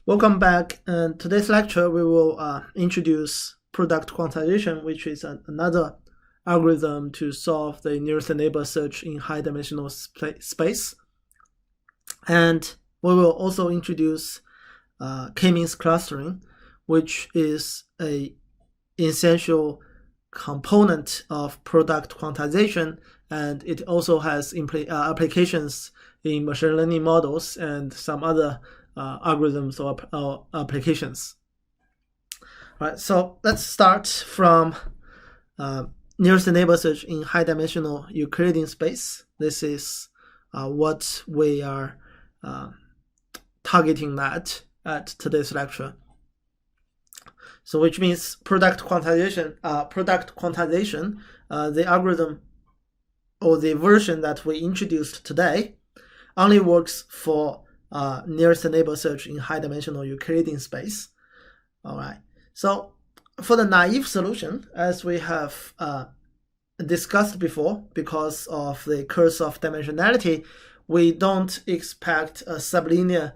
Welcome back, and today's lecture we will introduce product quantization, which is another algorithm to solve the nearest neighbor search in high-dimensional space. And we will also introduce k-means clustering, which is an essential component of product quantization, and it also has applications in machine learning models and some other algorithms or applications. All right, so let's start from nearest neighbor search in high-dimensional Euclidean space. This is what we are targeting at today's lecture. So which means product quantization, the algorithm or the version that we introduced today only works for nearest neighbor search in high-dimensional Euclidean space. All right. So for the naive solution, as we have discussed before, because of the curse of dimensionality, we don't expect a sublinear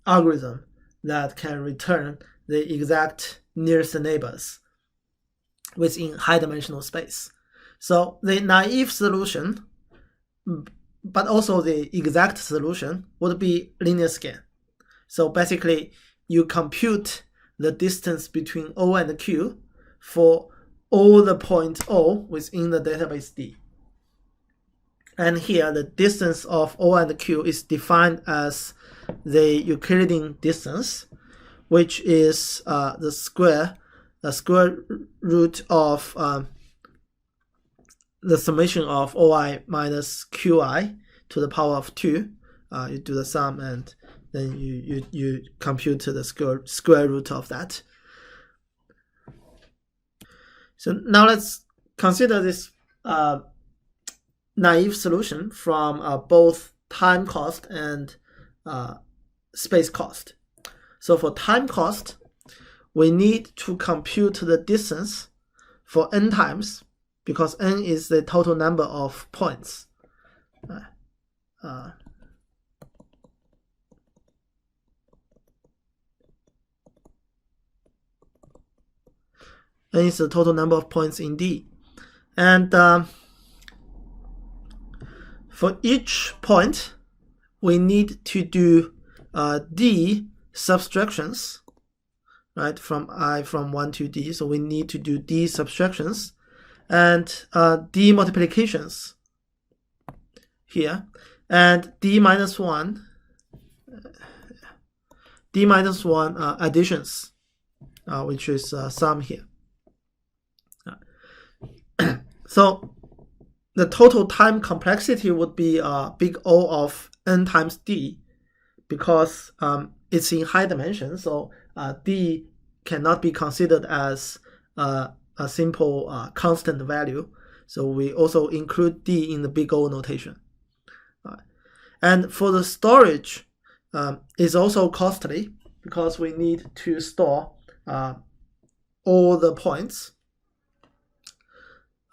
algorithm that can return the exact nearest neighbors within high-dimensional space. So the naive solution, but also the exact solution, would be linear scan. So basically, you compute the distance between O and Q for all the points O within the database D. And here, the distance of O and Q is defined as the Euclidean distance, which is the square root of the summation of OI minus QI to the power of 2. You do the sum and then you compute the square root of that. So now let's consider this naive solution from both time cost and space cost. So for time cost, we need to compute the distance for n times, because n is the total number of points. N is the total number of points in D. And for each point, we need to do D subtractions, right, from 1 to D. So we need to do D subtractions and D multiplications here, and D minus 1 additions, which is sum here. So the total time complexity would be big O of n times D, because it's in high dimension, so D cannot be considered as a simple constant value. So we also include D in the big O notation. And for the storage, it's also costly, because we need to store all the points,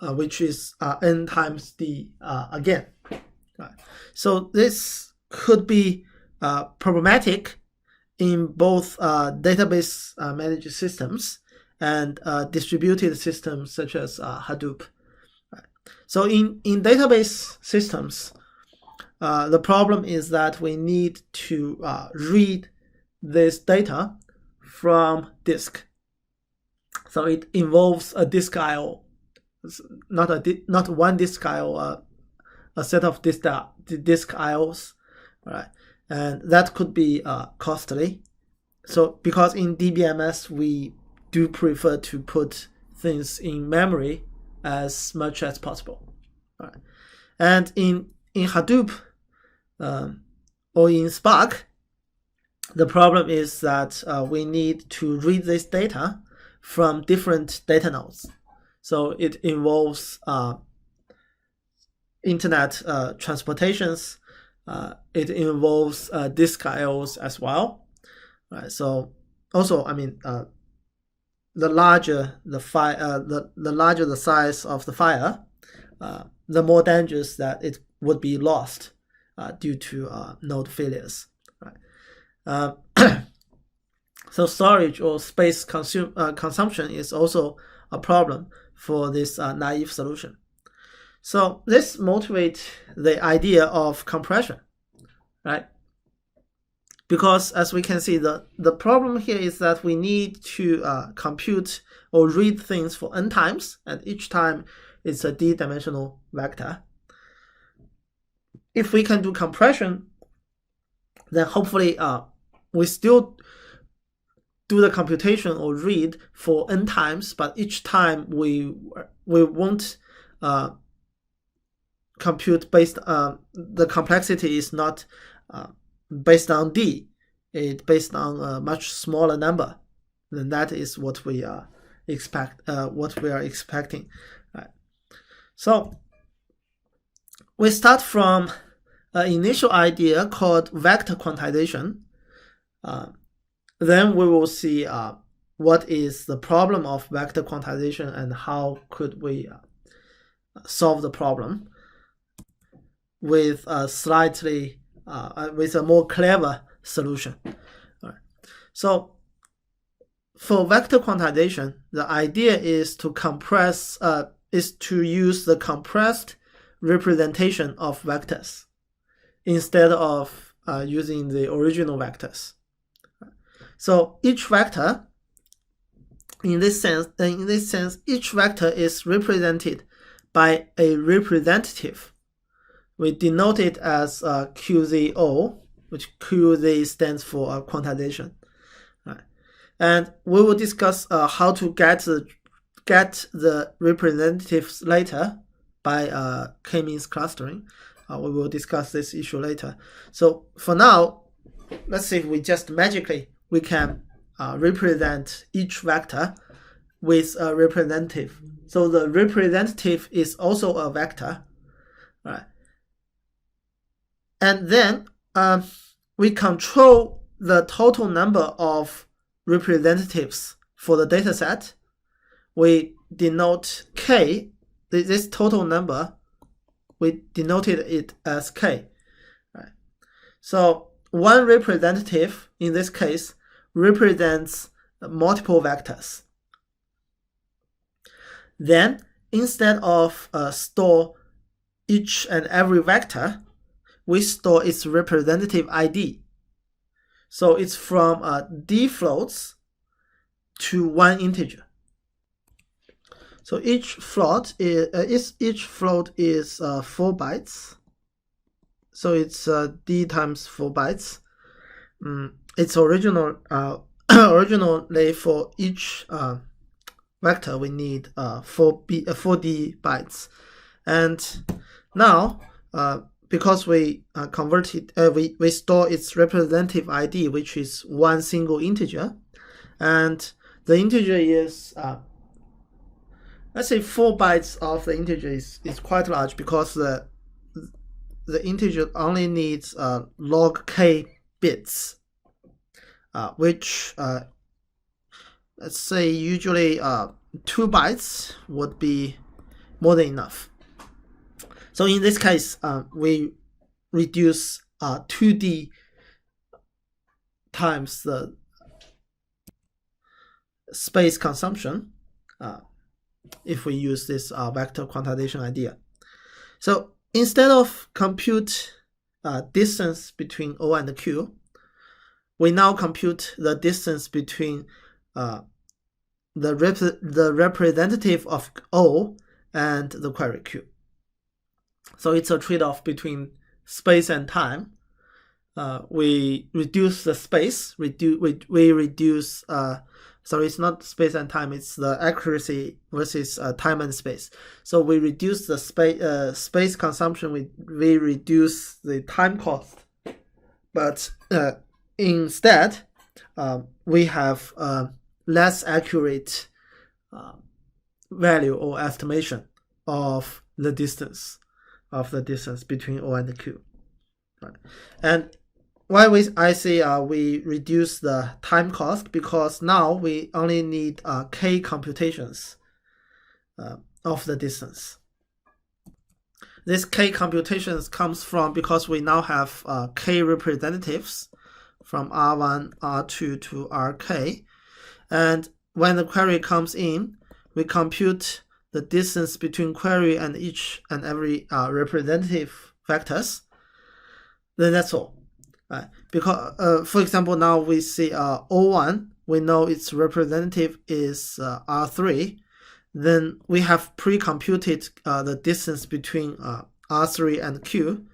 which is n times D again. So this could be problematic in both database managed systems and distributed systems such as Hadoop. So in database systems, the problem is that we need to read this data from disk. So it involves a disk I/O, not one disk I/O, a set of disk I/Os, right? And that could be costly. So because in DBMS we do prefer to put things in memory as much as possible, right? And in Hadoop or in Spark, the problem is that we need to read this data from different data nodes. So it involves internet transportations. It involves disk I/Os as well, right? So also, I mean, the larger the file, the larger the size of the file, the more dangerous that it would be lost due to node failures. Right? So storage or space consumption is also a problem for this naive solution. So this motivates the idea of compression, right? Because as we can see, the problem here is that we need to compute or read things for n times, and each time it's a d-dimensional vector. If we can do compression, then hopefully we still do the computation or read for n times, but each time we won't compute based the complexity is not based on d, it's based on a much smaller number. Then that is what we are expecting. Right. So we start from an initial idea called vector quantization. Then we will see what is the problem of vector quantization and how could we solve the problem with a slightly with a more clever solution. All right. So for vector quantization, the idea is to use the compressed representation of vectors instead of using the original vectors. So each vector, in this sense, each vector is represented by a representative. We denote it as QZO, which QZ stands for quantization. Right. And we will discuss how to get the representatives later by k-means clustering. We will discuss this issue later. So for now, let's see if we just magically we can represent each vector with a representative. So the representative is also a vector, right? And then we control the total number of representatives for the data set. We denote k, this total number, we denoted it as k. Right? So one representative, in this case, represents multiple vectors. Then, instead of store each and every vector, we store its representative ID. So it's from d floats to one integer. So each float is 4 bytes. So it's d times 4 bytes. It's originally for each vector we need 4d bytes, and now because we converted we store its representative ID, which is one single integer, and the integer is let's say 4 bytes of the integer is quite large because the integer only needs log k bits, which let's say usually 2 bytes would be more than enough. So in this case, we reduce 2d times the space consumption if we use this vector quantization idea. So instead of compute distance between O and Q, we now compute the distance between the representative of O and the query Q. So it's a trade-off between space and time. We reduce the space. We reduce. Sorry, it's not space and time. It's the accuracy versus time and space. So we reduce the space consumption. We reduce the time cost. But instead, we have less accurate value or estimation of the distance between O and Q. Right. And why I say we reduce the time cost, because now we only need k computations of the distance. This k computations comes from because we now have k representatives from R1, R2 to Rk. And when the query comes in, we compute the distance between query and each and every representative vectors. Then that's all. Right? Because, for example, now we see O1, we know its representative is R3. Then we have pre-computed the distance between R3 and Q.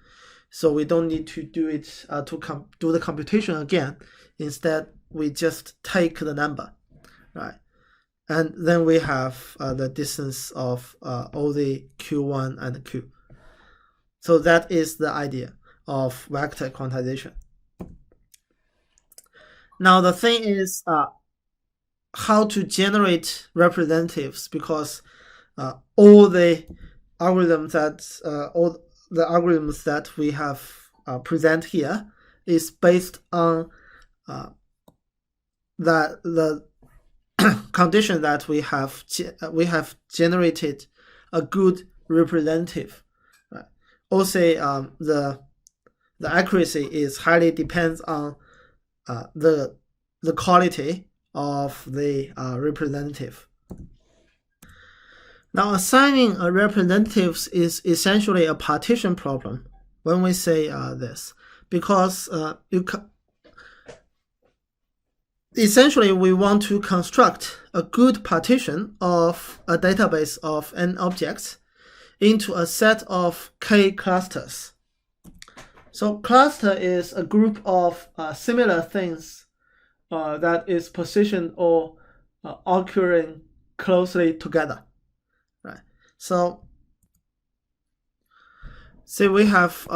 So we don't need to do it to do the computation again. Instead, we just take the number, right? And then we have the distance of all the Q1 and Q. So that is the idea of vector quantization. Now the thing is how to generate representatives, because all the algorithms that we have present here is based on the condition that we have generated a good representative. Right? Also, the accuracy is highly depends on the quality of the representative. Now, assigning representatives is essentially a partition problem when we say this, because essentially we want to construct a good partition of a database of n objects into a set of k clusters. So cluster is a group of similar things that is positioned or occurring closely together, right? So say we have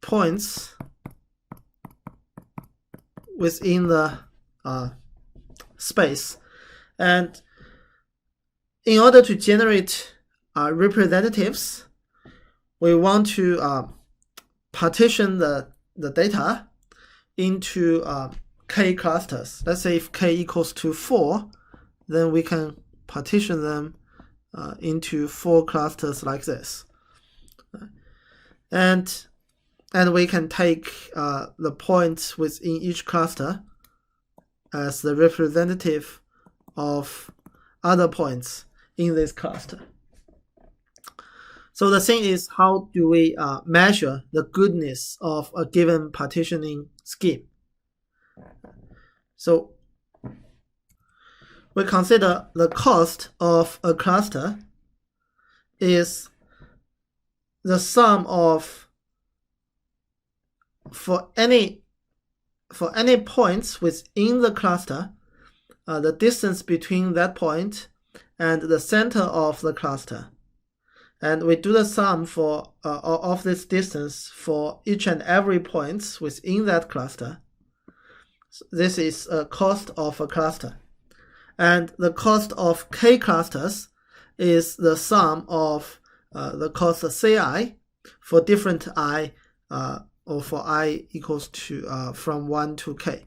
points within the space, and in order to generate representatives, we want to partition the data into k clusters. Let's say if k equals to 4, then we can partition them into 4 clusters like this. And we can take the points within each cluster as the representative of other points in this cluster. So the thing is, how do we measure the goodness of a given partitioning scheme? So we consider the cost of a cluster is the sum of, for any points within the cluster, the distance between that point and the center of the cluster. And we do the sum for of this distance for each and every point within that cluster. So this is a cost of a cluster. And the cost of k clusters is the sum of the cost of ci for different I, or for I equals to from 1 to k.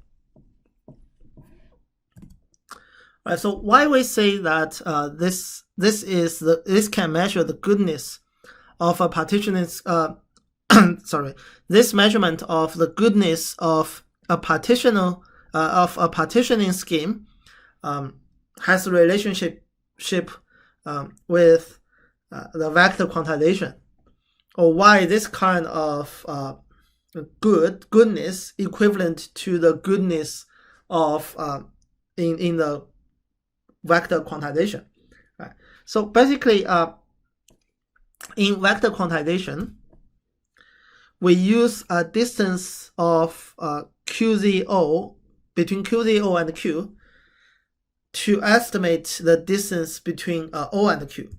Right, so why we say that this can measure the goodness of a partitioning this measurement of the goodness of a partitioning scheme has a relationship with the vector quantization, or why this kind of goodness equivalent to the goodness of in the vector quantization. Right. So basically, in vector quantization, we use a distance of QZO between QZO and Q to estimate the distance between O and Q.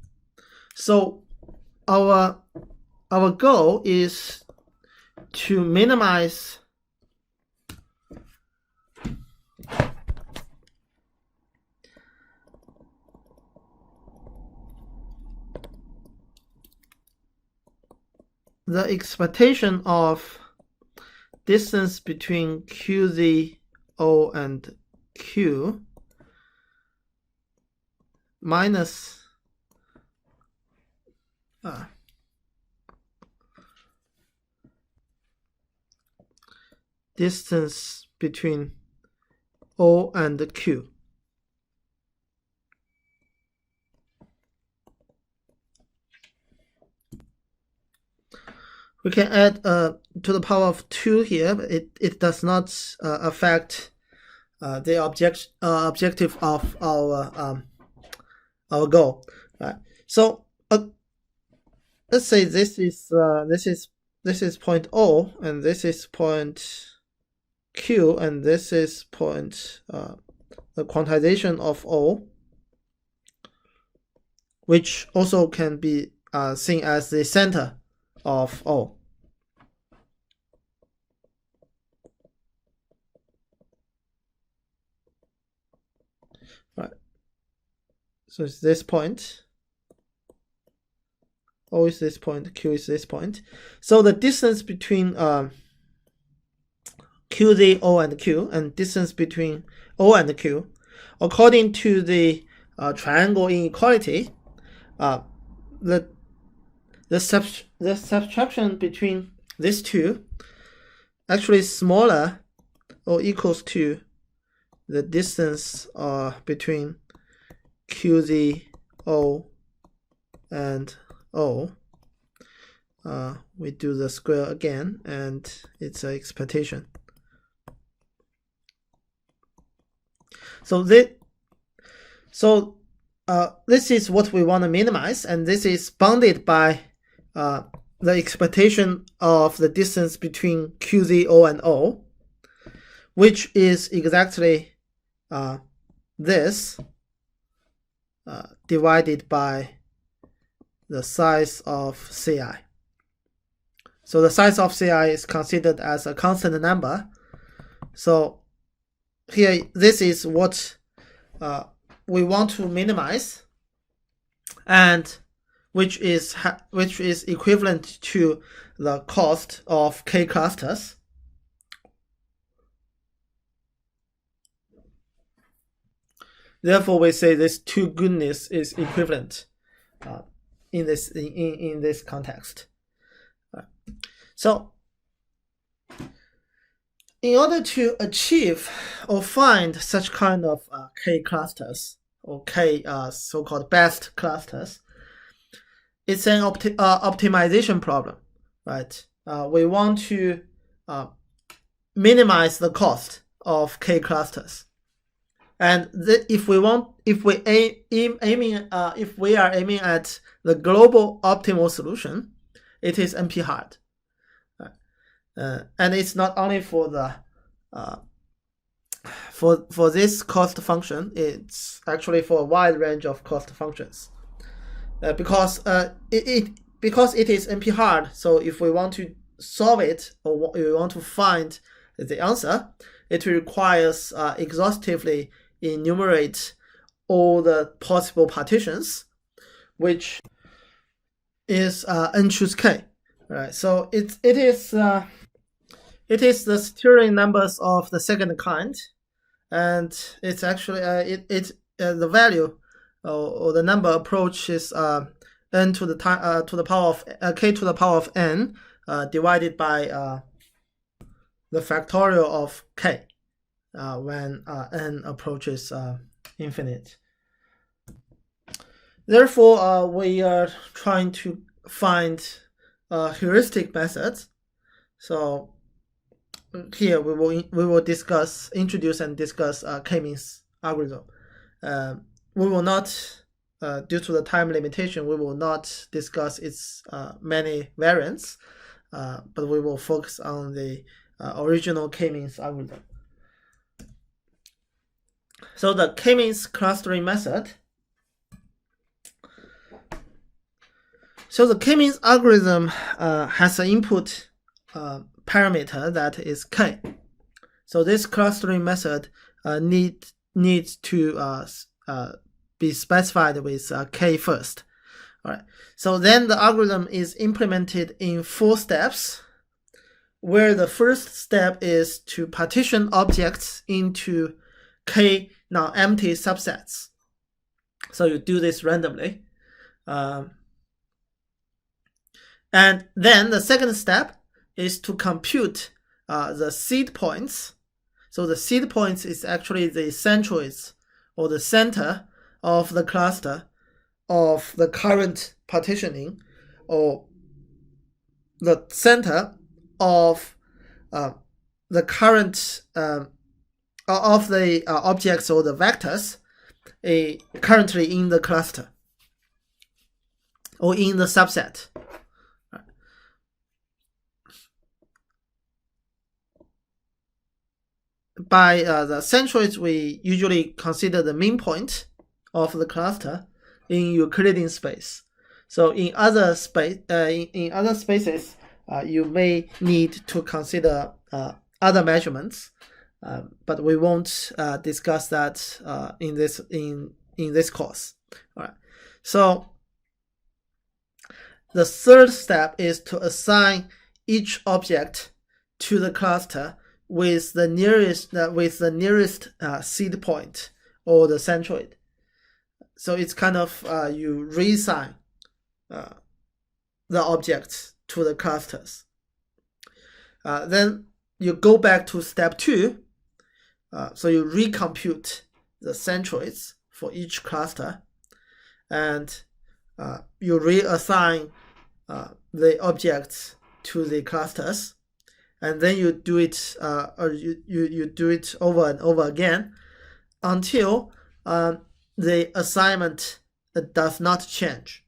So our goal is to minimize the expectation of distance between QZO and Q minus distance between O and Q. We can add to the power of 2 here, but it does not affect the objective of our goal. Right. So let's say this is point O, and this is point Q, and this is point the quantization of O, which also can be seen as the center of O. Right. So it's this point. O is this point, Q is this point. So the distance between QZ, O, and Q, and distance between O and Q, according to the triangle inequality, the subtraction between these two actually is smaller or equals to the distance between QZ, O, and O. We do the square again, and it's an expectation. So this is what we want to minimize, and this is bounded by the expectation of the distance between QZ, O, and O, which is exactly this divided by the size of CI. So the size of CI is considered as a constant number. So here, this is what we want to minimize, and which is equivalent to the cost of K clusters. Therefore, we say this 2 goodness is equivalent in this context. So, in order to achieve or find such kind of K clusters, or K so-called best clusters, it's an optimization problem, right? We want to minimize the cost of K clusters, and if we are aiming at the global optimal solution, it is NP hard. And it's not only for the for this cost function, it's actually for a wide range of cost functions. Because it is NP hard, so if we want to solve it, or we want to find the answer, it requires exhaustively enumerate all the possible partitions, which is n choose k. Right. So it is the String numbers of the second kind, and it's actually the value or the number approaches n to the power of k to the power of n divided by the factorial of k when n approaches infinite. Therefore, we are trying to find heuristic methods. So here we will introduce and discuss K-means algorithm. We will not, due to the time limitation, we will not discuss its many variants, but we will focus on the original K-means algorithm. So the K-means clustering method. So the K-means algorithm has an input parameter that is k. So this clustering method needs to be specified with k first. All right. So then the algorithm is implemented in 4 steps, where the first step is to partition objects into k non-empty subsets. So you do this randomly. And then the second step is to compute the seed points. So the seed points is actually the centroids or the center of the cluster of the current partitioning, or the center of the current of the objects or the vectors currently in the cluster or in the subset. By the centroids, we usually consider the mean point of the cluster in Euclidean space. So in other spaces, you may need to consider other measurements, but we won't discuss that in this course. All right. So the third step is to assign each object to the cluster with the nearest seed point or the centroid. So it's kind of you reassign the objects to the clusters. Then you go back to step 2. So you recompute the centroids for each cluster, and you reassign the objects to the clusters, and then you do it or you do it over and over again until the assignment does not change.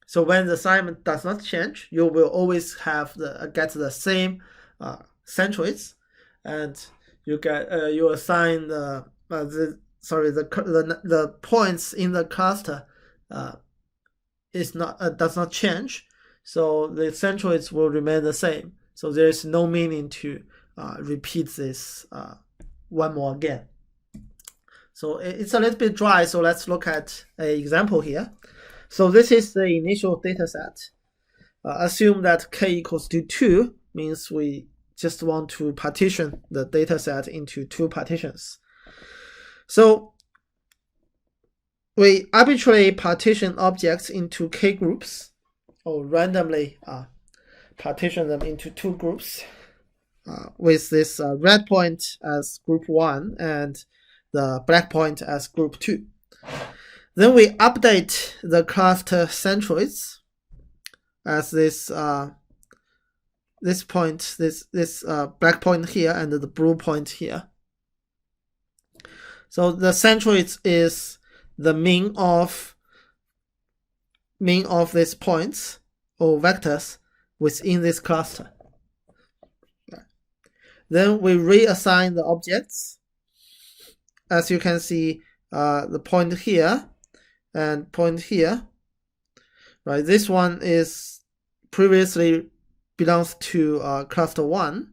So when the assignment does not change, you will always have get the same centroids, and you assign the points in the cluster does not change, so the centroids will remain the same. So there is no meaning to repeat this one more again. So it's a little bit dry, so let's look at an example here. So this is the initial data set. Assume that k equals to 2, means we just want to partition the data set into 2 partitions. So we arbitrarily partition objects into k groups, or randomly partition them into 2 groups, with this red point as group 1 and the black point as group 2. Then we update the cluster centroids as this point, this black point here and the blue point here. So the centroids is the mean of these points or vectors within this cluster. Then we reassign the objects. As you can see, the point here and point here, right? This one is previously belongs to cluster 1.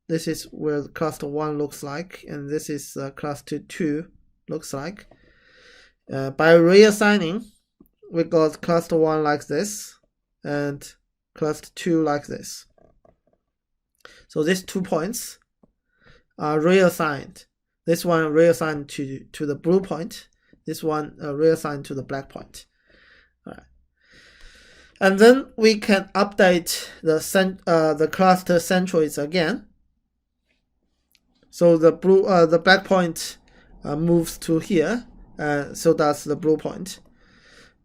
This is where cluster 1 looks like, and this is cluster 2 looks like. By reassigning, we got cluster 1 like this and cluster 2 like this. So these 2 points are reassigned. This one reassigned to the blue point. This one reassigned to the black point. All right. And then we can update the cluster centroids again. So the black point moves to here, so does the blue point.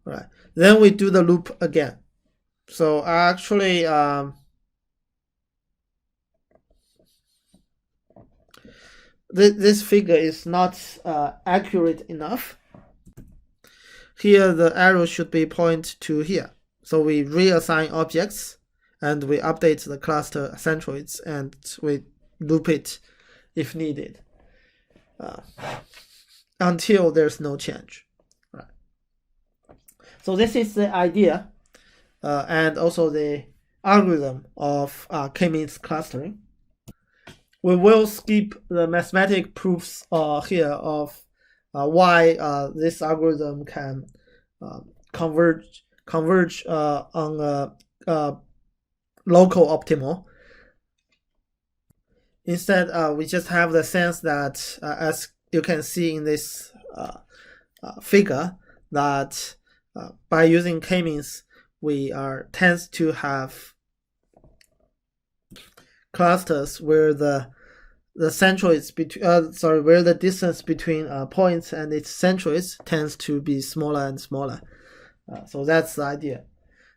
All right. Then we do the loop again. So actually, this figure is not accurate enough. Here the arrow should be point to here. So we reassign objects and we update the cluster centroids and we loop it if needed until there's no change. Right. So this is the idea and also the algorithm of k-means clustering. We will skip the mathematical proofs here of why this algorithm can converge on a local optimal. Instead, we just have the sense that, as you can see in this figure, that by using k-means, we tends to have clusters where the centroids between where the distance between points and its centroids tends to be smaller and smaller. So that's the idea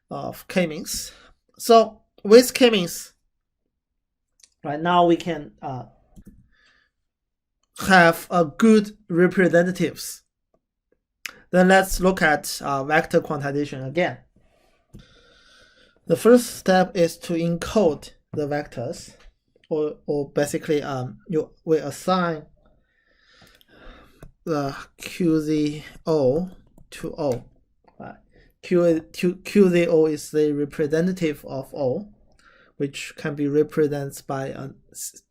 of k-means. So with k-means, right now we can have a good representatives. Then let's look at vector quantization again. The first step is to encode the vectors, or basically we assign the QZO to O. Right? QZO is the representative of O, which can be represented by an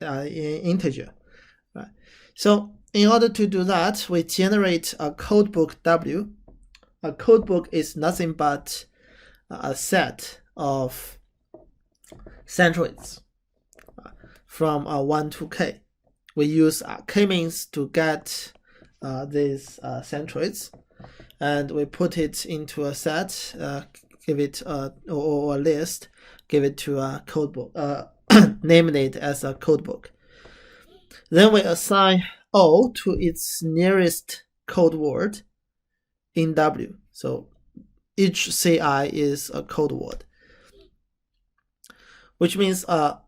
integer. Right? So in order to do that, we generate a codebook W. A codebook is nothing but a set of centroids from 1 to k. We use k-means to get these centroids, and we put it into a set, give it or a list, give it to a codebook, name it as a codebook. Then we assign O to its nearest code word in W. So each CI is a code word, which means the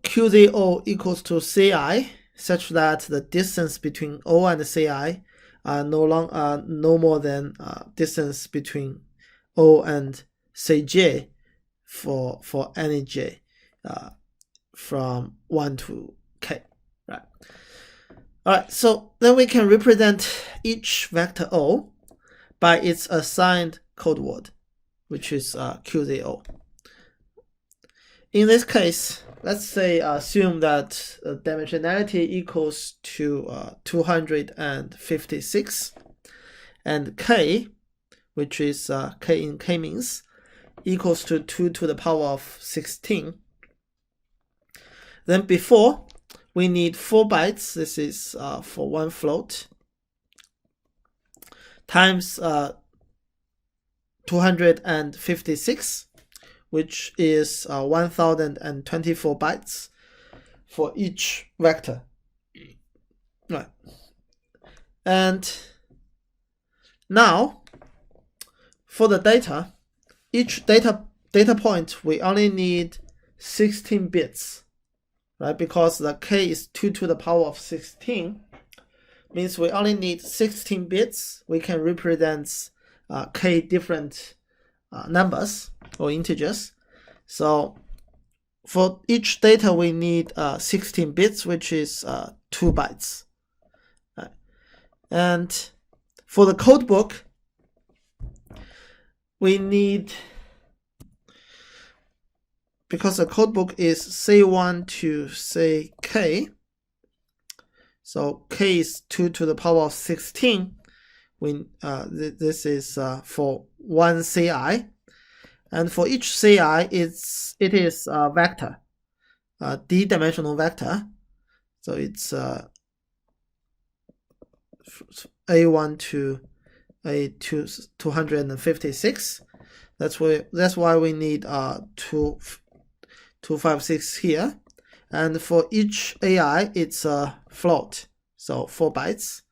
QZO equals to CI, such that the distance between O and CI are no more than distance between O and CJ for any j from 1 to k. Right. All right. So then we can represent each vector O by its assigned code word, which is QZO. In this case, let's say assume that dimensionality equals to 256, and k, which is k in k-means, equals to 2 to the power of 16. Then before, we need 4 bytes. This is for one float, times 256, which is 1024 bytes for each vector. Right. And now for the data, each data point we only need 16 bits, right? Because the k is 2 to the power of 16, means we only need 16 bits. We can represent k different numbers or integers. So for each data we need 16 bits, which is 2 bytes. Right. And for the codebook, we need, because the codebook is C1 to CK, so k is 2 to the power of 16. This is for one CI, and for each CI it is a vector, a d-dimensional vector. So it's A1 to A256. That's why we need 256 here. And for each AI, it's a float, so 4 bytes.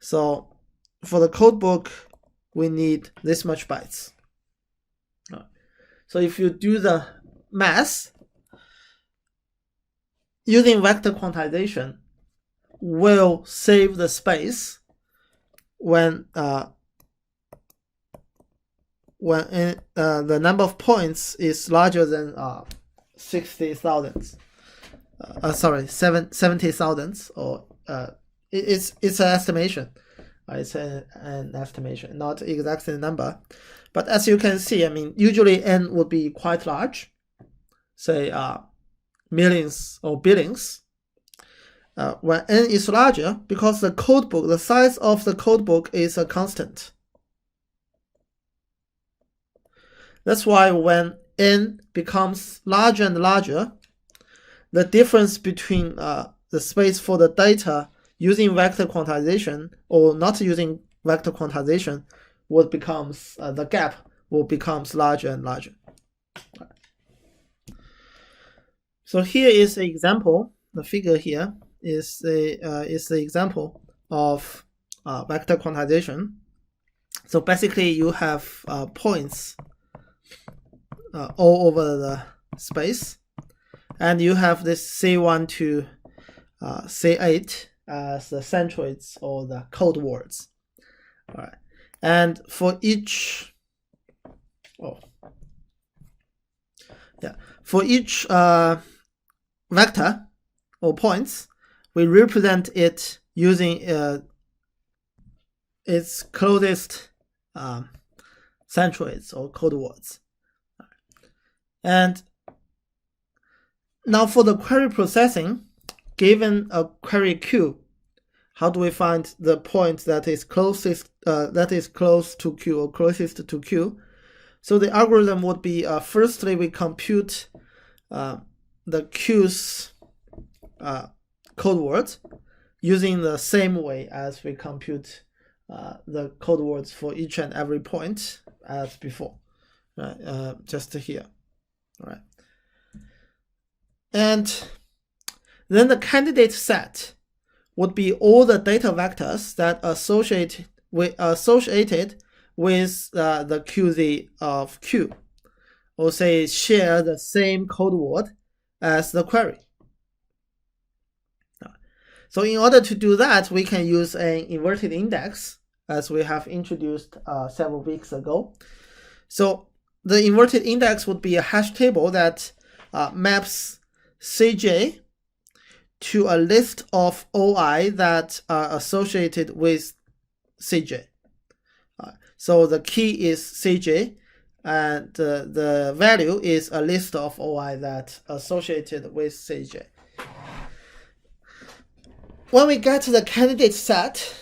So for the codebook, we need this much bytes. So if you do the math, using vector quantization will save the space when the number of points is larger than 70,000, or it's an estimation. It's an estimation, not exact number. But as you can see, I mean, usually n would be quite large, say millions or billions. When n is larger, because the codebook, the size of the codebook is a constant. That's why when n becomes larger and larger, the difference between the space for the data using vector quantization or not using vector quantization would becomes the gap will becomes larger and larger. So here is the example. The figure here is the example of vector quantization. So basically, you have points all over the space, and you have this C1 to C8 as the centroids or the code words. All right, and for each vector or points, we represent it using its closest centroids or code words. And now for the query processing, given a query queue, how do we find the point that is closest close to Q or closest to Q? So the algorithm would be firstly we compute the queue's code words using the same way as we compute the code words for each and every point as before, right? Just here, all right? And then the candidate set would be all the data vectors that associated with the QZ of Q, or say share the same code word as the query. So in order to do that, we can use an inverted index, as we have introduced several weeks ago. So the inverted index would be a hash table that maps Cj to a list of OI that are associated with Cj. So the key is Cj, and the value is a list of OI that associated with Cj. When we get to the candidate set,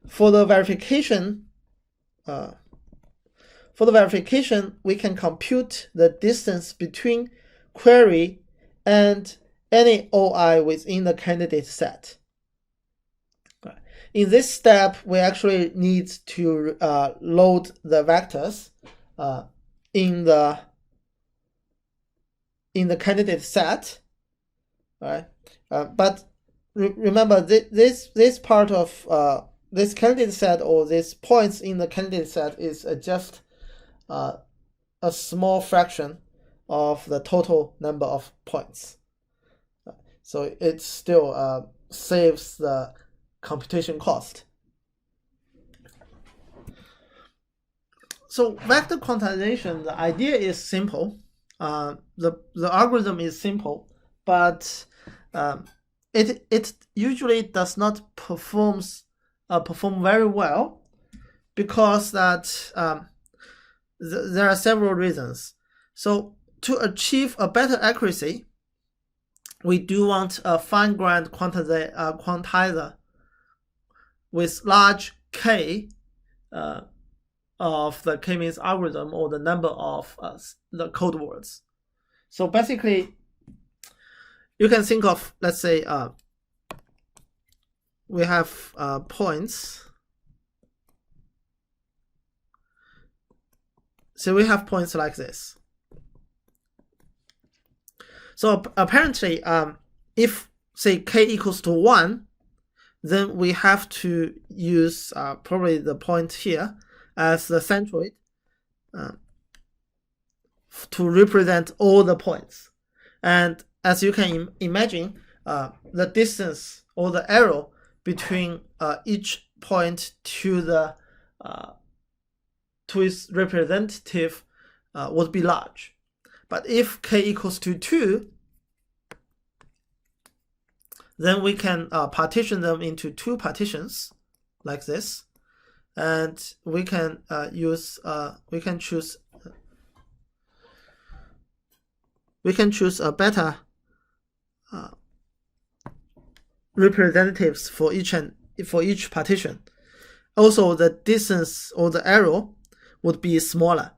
for the verification, we can compute the distance between query and any OI within the candidate set. In this step, we actually need to load the vectors in the candidate set, right? But remember, this part of this candidate set, or these points in the candidate set, is just a small fraction of the total number of points. So it still saves the computation cost. So vector quantization, the idea is simple. The algorithm is simple, but it usually does not perform very well, because that there are several reasons. So to achieve a better accuracy, we do want a fine-grained quantizer with large K of the K-means algorithm, or the number of the code words. So basically, you can think of, let's say, we have points. So we have points like this. So apparently, if say K equals to 1, then we have to use probably the point here as the centroid to represent all the points. And as you can imagine, the distance or the arrow between each point to the to its representative would be large. But if K equals to 2, then we can partition them into 2 partitions like this, and we can choose a better representatives for each partition. Also, the distance or the arrow would be smaller,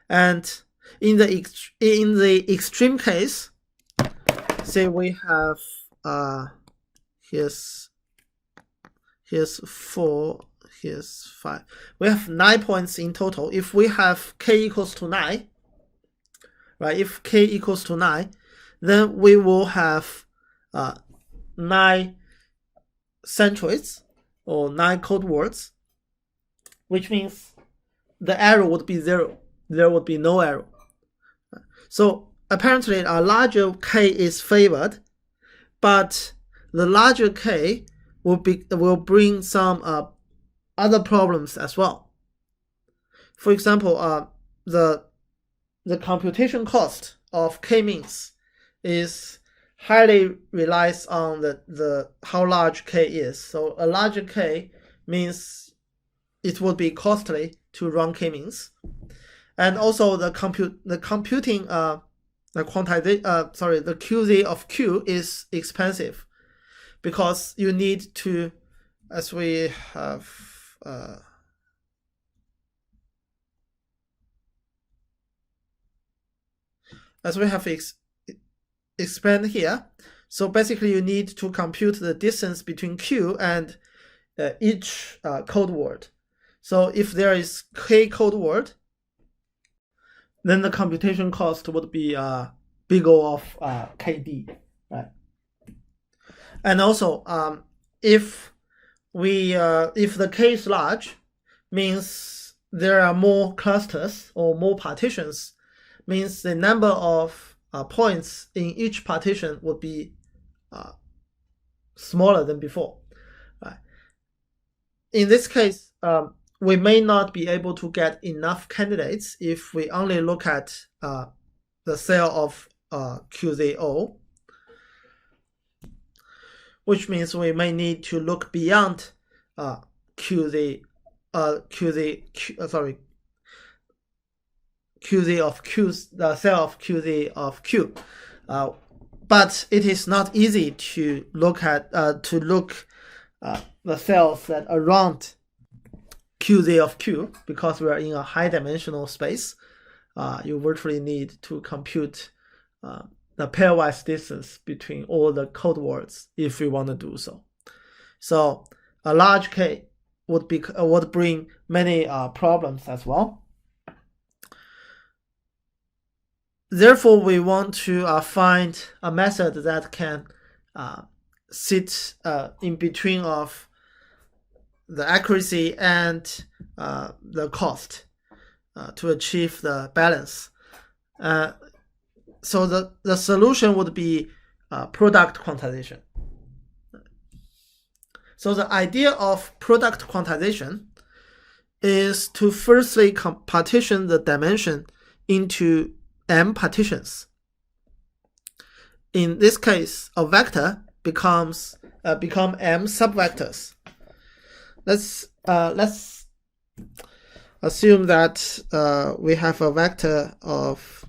and in the extreme case, say we have here's 4, here's 5. We have 9 points in total. If we have k equals to 9, right? If k equals to 9, then we will have 9 centroids or 9 code words, which means the error would be 0. There would be no error. So apparently a larger k is favored, but the larger k will bring some other problems as well. For example, the computation cost of k-means is highly relies on the how large k is. So a larger k means it would be costly to run k-means, and also the computing the QZ of Q is expensive, because you need to, as we have explained here. So basically you need to compute the distance between Q and each code word. So if there is k code word, then the computation cost would be big O of KD, right? And also, if the k is large, means there are more clusters or more partitions, means the number of points in each partition would be smaller than before, right? In this case, we may not be able to get enough candidates if we only look at the cell of QZO, which means we may need to look beyond QZ of Q, the cell of QZ of Q. But it is not easy to look at the cells that around QZ of Q, because we are in a high dimensional space. You virtually need to compute the pairwise distance between all the code words if we want to do so. So a large K would bring many problems as well. Therefore, we want to find a method that can sit in between of the accuracy and the cost to achieve the balance. So the solution would be product quantization. So the idea of product quantization is to firstly partition the dimension into m partitions. In this case, a vector become m subvectors. Let's assume that we have a vector of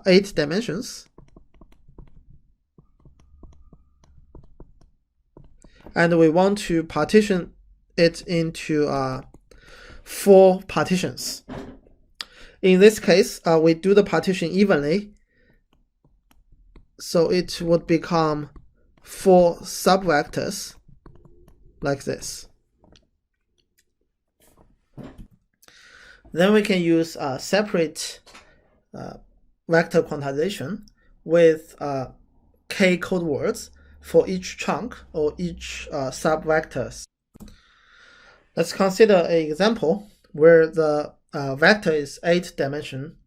8 dimensions, and we want to partition it into 4 partitions. In this case, we do the partition evenly, so it would become 4 subvectors like this. Then we can use separate vector quantization with k code words for each chunk or each subvectors. Let's consider an example where the vector is 8 dimension.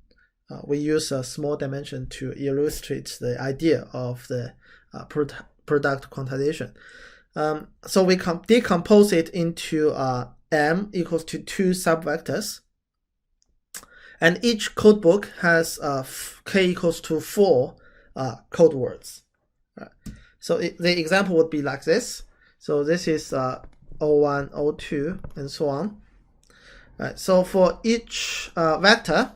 We use a small dimension to illustrate the idea of the product quantization. So we decompose it into m equals to 2 subvectors, and each codebook has k equals to 4 code words. Right. So the example would be like this. So this is O1, O2, and so on. Right. So for each vector,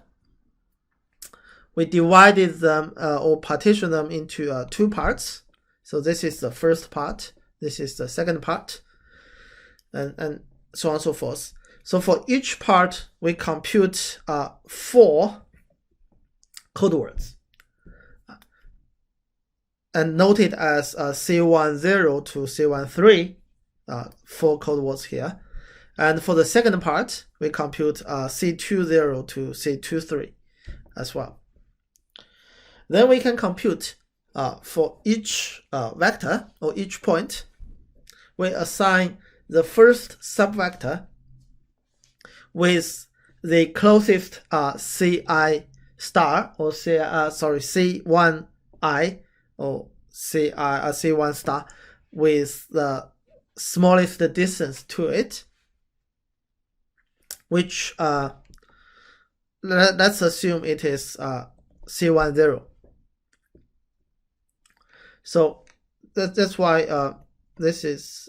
we divided them or partitioned them into 2 parts. So this is the first part, this is the second part, and so on and so forth. So for each part, we compute 4 code words and note it as C10 to C13, 4 code words here. And for the second part, we compute C20 to C23 as well. Then we can compute for each vector or each point, we assign the first subvector with the closest Ci star or C1I or C1 star with the smallest distance to it, which let's assume it is C10. So that's why this is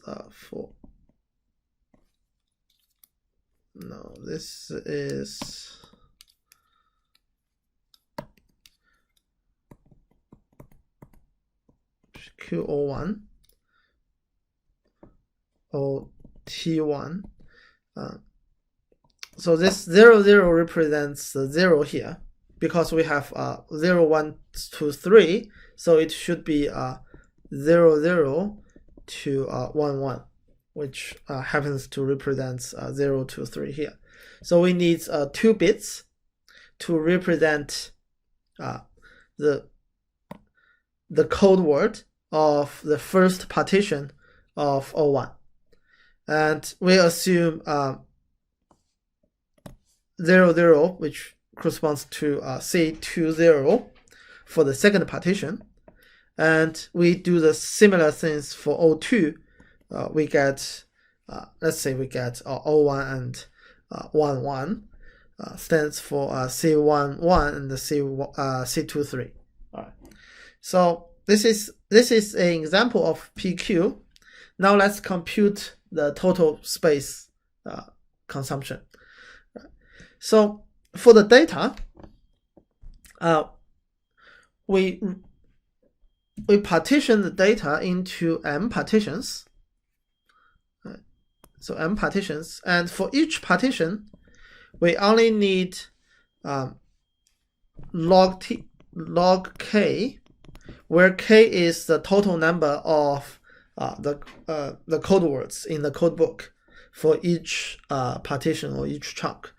this is Q01 or T1. So this 0, 0 represents the 0 here because we have 0, 1, 2, 3. So it should be 0, 0 to 1, 1, which happens to represent 0, 2, 3 here. So we need 2 bits to represent the code word of the first partition of O1. And we assume 0, 0, which corresponds to C20 for the second partition. And we do the similar things for O2. We get, let's say we get O1 and 1, 1 stands for C1, 1 and the C2, 3. All right. So this is an example of PQ. Now let's compute the total space consumption. So for the data, we partition the data into M partitions. So M partitions, and for each partition, we only need log K, where K is the total number of the code words in the code book for each partition or each chunk.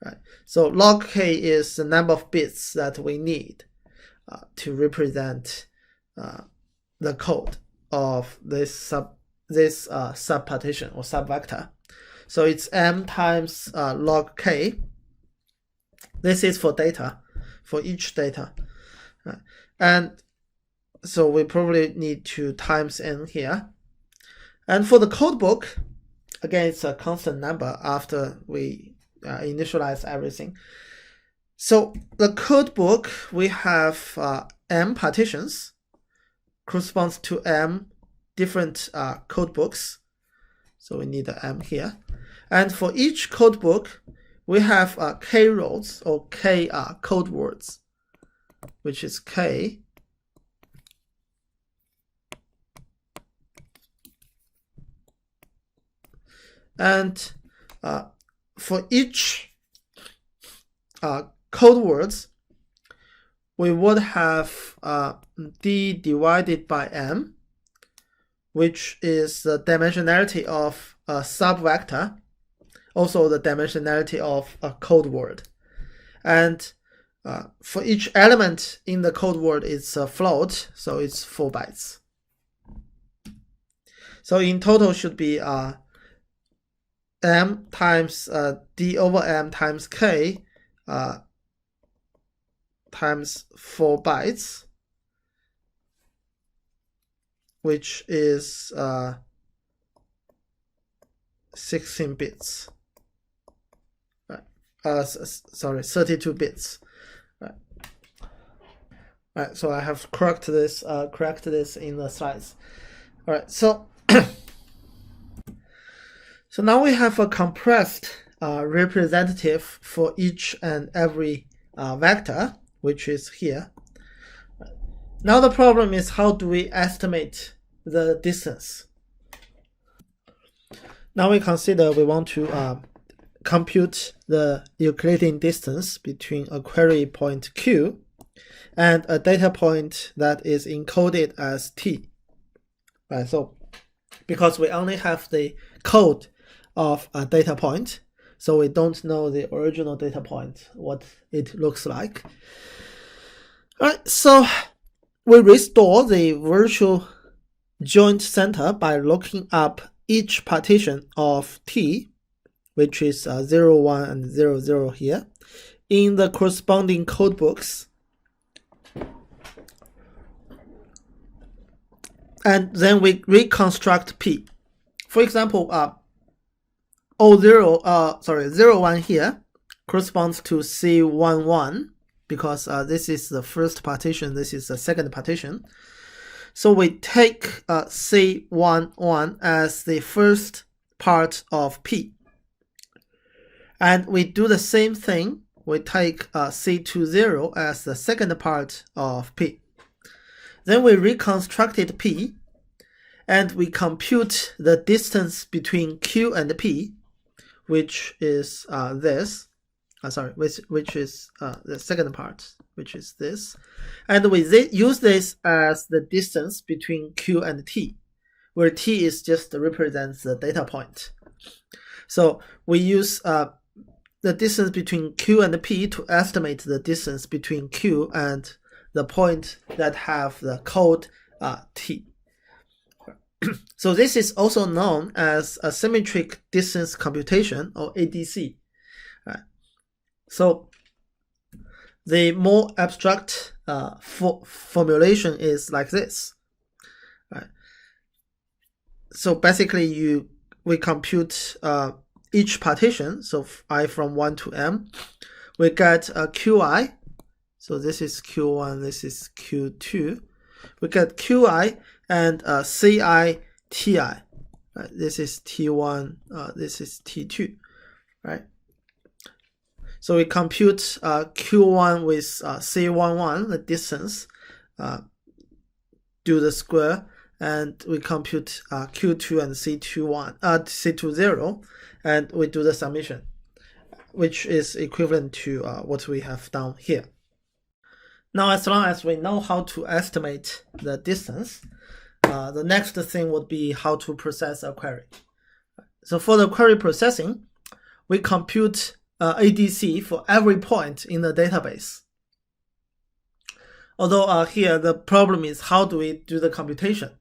Right. So log K is the number of bits that we need to represent the code of this subpartition or subvector. So it's M times log K. This is for data, for each data. Right. And so we probably need to times N here. And for the code book, again, it's a constant number after we initialize everything. So the code book, we have M partitions, corresponds to M different code books. So we need the M here. And for each code book, we have K rows or K code words, which is K. And for each code words, we would have D divided by M, which is the dimensionality of a subvector, also the dimensionality of a code word. And for each element in the code word, it's a float, so it's 4 bytes. So in total should be M times D over M times K times 4 bytes, which is 16 bits. Right. Sorry, 32 bits. Right. Right. So I have correct this in the slides. All right. So so now we have a compressed representative for each and every vector, which is here. Now the problem is, how do we estimate the distance? Now we consider we want to compute the Euclidean distance between a query point Q and a data point that is encoded as T. Right, so because we only have the code of a data point. So we don't know the original data point, what it looks like. All right, so we restore the virtual joint center by looking up each partition of T, which is 0, 1, and 0, 0 here, in the corresponding codebooks. And then we reconstruct P. For example, 0, 1 here corresponds to C11 because this is the first partition, this is the second partition. So we take C11 as the first part of P. And we do the same thing. We take C20 as the second part of P. Then we reconstructed P, and we compute the distance between Q and P, which is this. Which is the second part, which is this. And we use this as the distance between Q and T, where T is just represents the data point. So we use the distance between Q and P to estimate the distance between Q and the point that have the code T. So this is also known as asymmetric distance computation, or ADC. So the more abstract formulation is like this. So basically we compute each partition, so I from 1 to m. We get a Qi. So this is Q1, this is Q2. We get Qi and Ci Ti. Right? This is T1, this is T2. Right? So we compute Q1 with C11, the distance, do the square, and we compute Q2 and C20, and we do the summation, which is equivalent to what we have done here. Now, as long as we know how to estimate the distance, the next thing would be how to process a query. So for the query processing, we compute ADC for every point in the database. Although here the problem is how do we do the computation?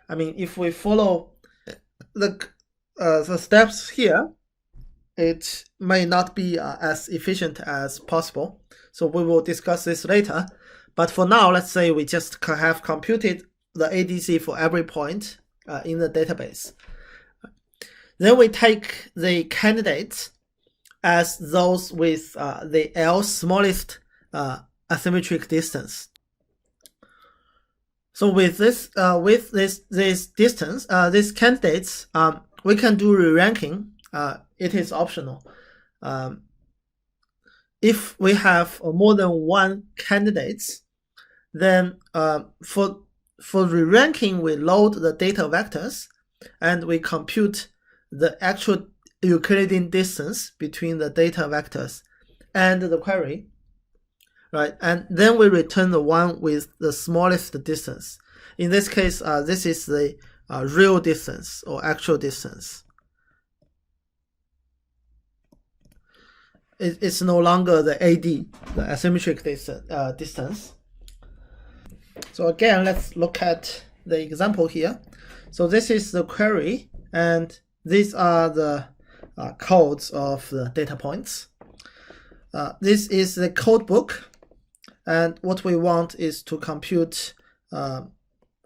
I mean, if we follow the steps here, it may not be as efficient as possible. So we will discuss this later. But for now, let's say we just have computed the ADC for every point in the database. Then we take the candidates as those with the L smallest asymmetric distance. So with this distance, these candidates, we can do re-ranking. It is optional. If we have more than one candidates, then for re-ranking, we load the data vectors and we compute the actual Euclidean distance between the data vectors and the query, right? And then we return the one with the smallest distance. In this case, this is the real distance or actual distance. It's no longer the AD, the asymmetric distance. So again, let's look at the example here. So this is the query, and these are the codes of the data points. This is the code book, and what we want is to compute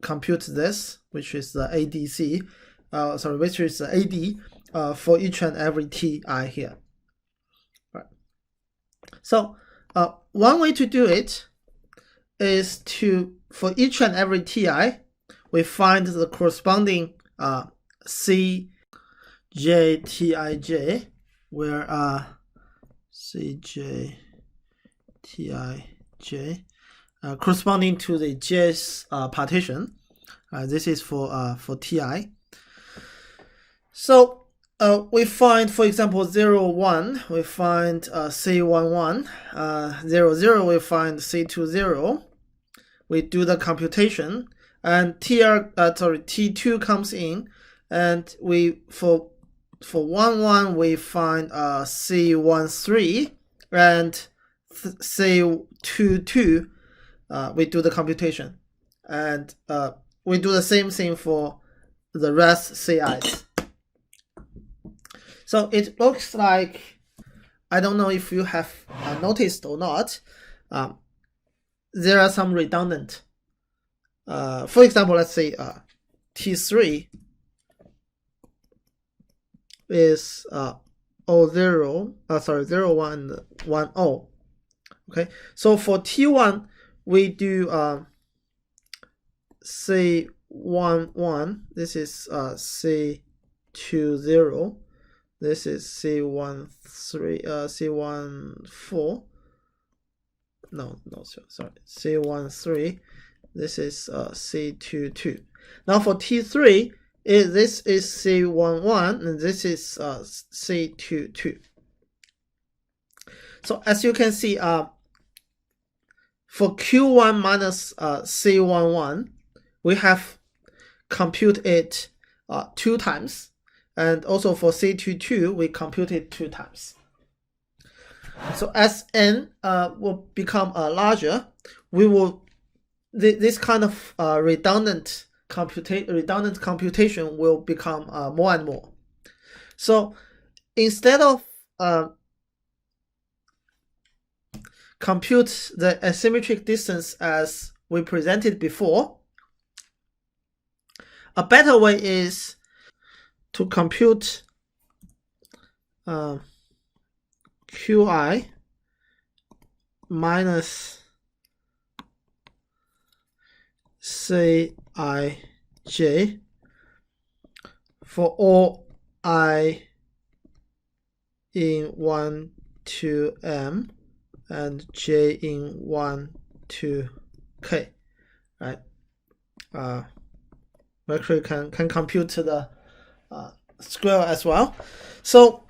this, which is the ADC, which is the AD for each and every Ti here. Right. So one way to do it is to, for each and every Ti, we find the corresponding CJTIJ, where CJTIJ corresponding to the JS partition. This is for Ti. So we find, for example, 0, 1, we find C11, 0, 0, we find C20. We do the computation, and T2 comes in, and we, for for 1, we find C13, and C22, we do the computation, and we do the same thing for the rest CIs. So it looks like, I don't know if you have noticed or not, there are some redundant. For example, let's say T3 is 0, 1, 1, 0. Okay, so for T1, we do C11, this is C20, this is C13, C14, C13, this is C22. Now for T3, this is C11, and this is C22. So as you can see, for Q1 minus C11, we have computed it 2 times, and also for C22, we computed 2 times. So as n will become larger, we will this kind of redundant computation will become more and more. So instead of compute the asymmetric distance as we presented before, a better way is to compute Qi minus Cij for all I in 1 to m and j in 1 to k, right? Actually can compute the square as well. So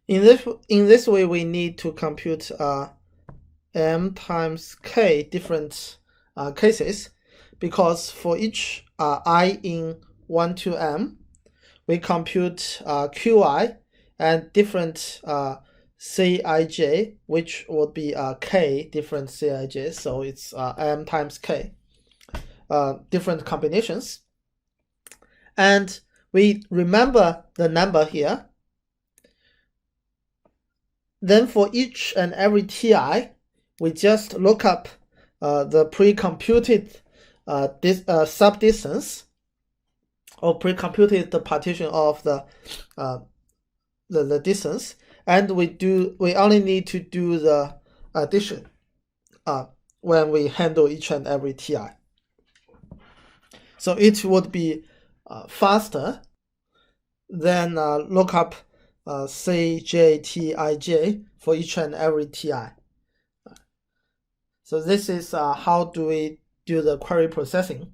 in this way, we need to compute m times k different cases, because for each I in 1 to m, we compute Qi and different Cij, which would be k different Cij, so it's m times k, different combinations. And we remember the number here. Then for each and every Ti, we just look up the pre-computed subdistance, or pre-computed the partition of the distance, and we only need to do the addition when we handle each and every Ti. So it would be faster than look up Cj, Tij for each and every Ti. So this is how do we do the query processing.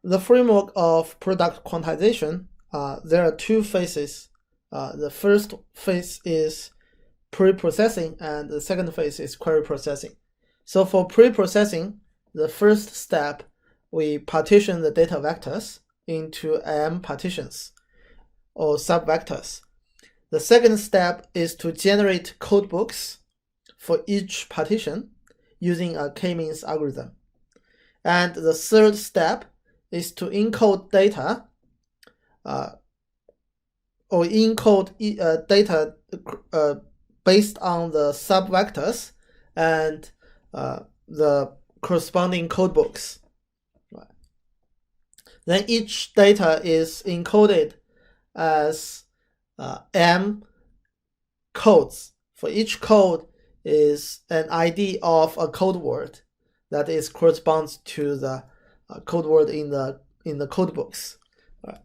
The framework of product quantization, there are 2 phases. The first phase is pre-processing, and the second phase is query processing. So for pre-processing, the first step, we partition the data vectors into m partitions or subvectors. The second step is to generate codebooks for each partition using a k-means algorithm. And the third step is to encode data or encode data based on the subvectors and the corresponding codebooks. Then each data is encoded as m codes. For each code is an ID of a code word that is corresponds to the code word in the codebooks. Right.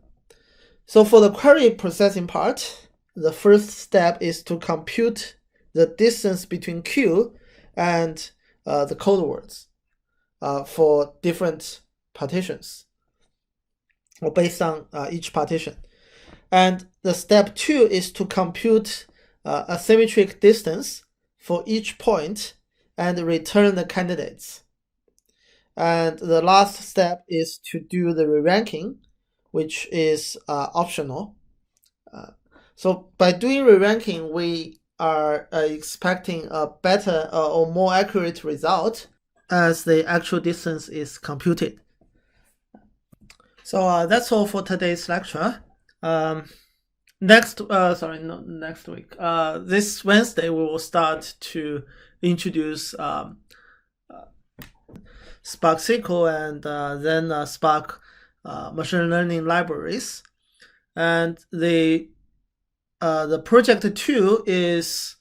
So for the query processing part, the first step is to compute the distance between Q and the code words for different partitions, or based on each partition. And the step 2 is to compute a symmetric distance for each point and return the candidates. And the last step is to do the re-ranking, which is optional. So by doing re-ranking, we are expecting a better or more accurate result as the actual distance is computed. So that's all for today's lecture. Next week. This Wednesday we will start to introduce Spark SQL and then Spark machine learning libraries, and the project 2 is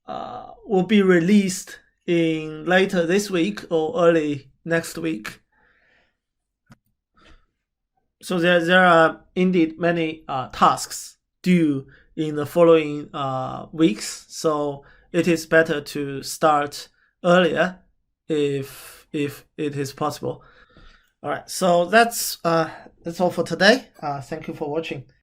will be released in later this week or early next week. So there are indeed many tasks due in the following weeks. So it is better to start earlier if it is possible. All right. So that's all for today. Thank you for watching.